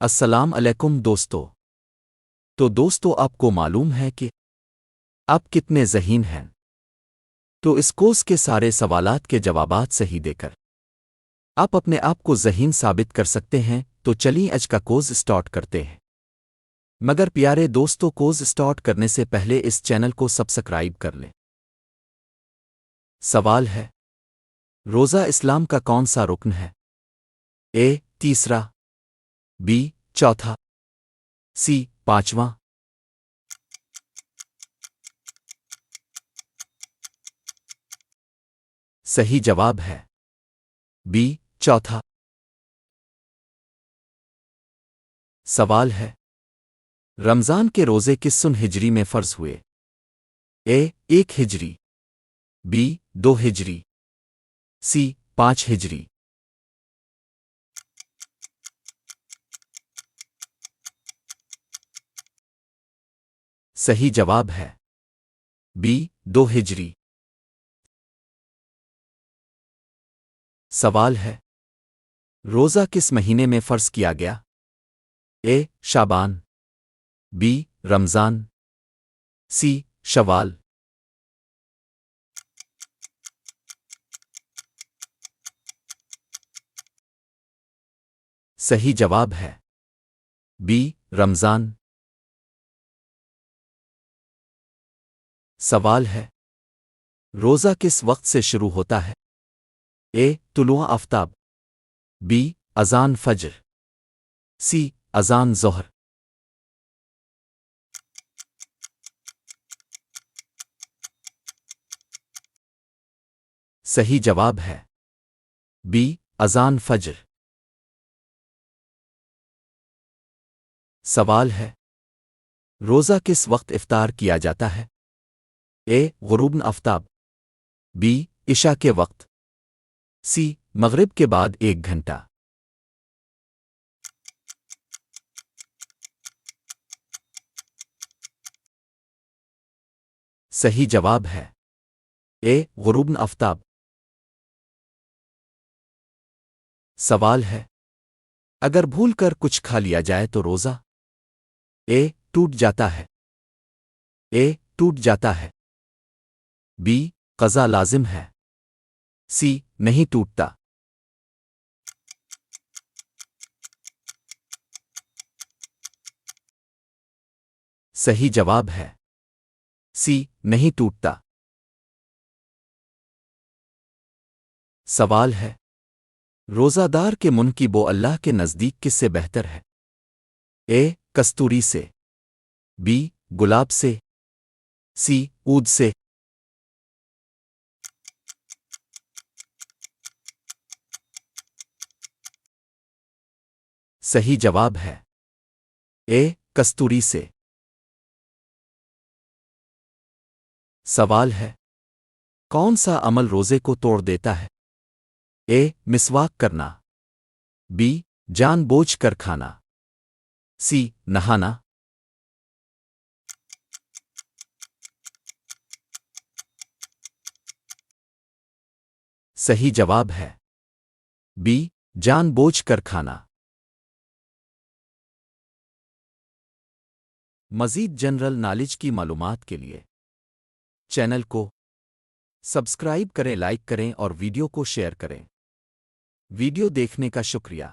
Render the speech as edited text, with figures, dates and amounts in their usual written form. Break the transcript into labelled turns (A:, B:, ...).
A: अस्सलाम अलैकुम दोस्तों। तो दोस्तों, आपको मालूम है कि आप कितने ज़हीन हैं। तो इस कोर्स के सारे सवालात के जवाबात सही देकर आप अपने आप को ज़हीन साबित कर सकते हैं। तो चलिए आज का कोर्स स्टार्ट करते हैं। मगर प्यारे दोस्तों, कोर्स स्टार्ट करने से पहले इस चैनल को सब्सक्राइब कर लें। सवाल है, रोज़ा इस्लाम का कौन सा रुक्न है? ए तीसरा, बी चौथा, सी पांचवां। सही जवाब है बी चौथा। सवाल है, रमज़ान के रोज़े किस सुन हिजरी में फ़र्ज़ हुए? ए 1 हिजरी, बी 2 हिजरी, सी 5 हिजरी। सही जवाब है बी 2 हिजरी। सवाल है, रोज़ा किस महीने में फ़र्ज़ किया गया? ए शाबान, बी रमज़ान, सी शवाल। सही जवाब है बी रमज़ान। सवाल है, रोज़ा किस वक्त से शुरू होता है? ए तुलुआ आफ्ताब, बी अज़ान फज्र, सी अज़ान ज़ोहर। सही जवाब है बी अज़ान फज्र। सवाल है, रोज़ा किस वक्त इफ्तार किया जाता है? ए गुरूब आफ्ताब, बी इशा के वक्त, सी मगरिब के बाद 1 घंटा। सही जवाब है ए गुरूब आफ्ताब। सवाल है, अगर भूल कर कुछ खा लिया जाए तो रोज़ा ए टूट जाता है, ए टूट जाता है, बी क़ज़ा लाजिम है, सी नहीं टूटता। सही जवाब है सी नहीं टूटता। सवाल है, रोज़ादार के मुंह की बो अल्लाह के नज़दीक किससे बेहतर है? ए कस्तूरी से, बी गुलाब से, सी ऊद से। सही जवाब है ए कस्तूरी से। सवाल है, कौन सा अमल रोज़े को तोड़ देता है? ए मिसवाक करना, बी जानबूझ कर खाना, सी नहाना। सही जवाब है बी जानबूझ कर खाना। मज़ीद जनरल नॉलेज की मालूमात के लिए चैनल को सब्सक्राइब करें, लाइक करें और वीडियो को शेयर करें। वीडियो देखने का शुक्रिया।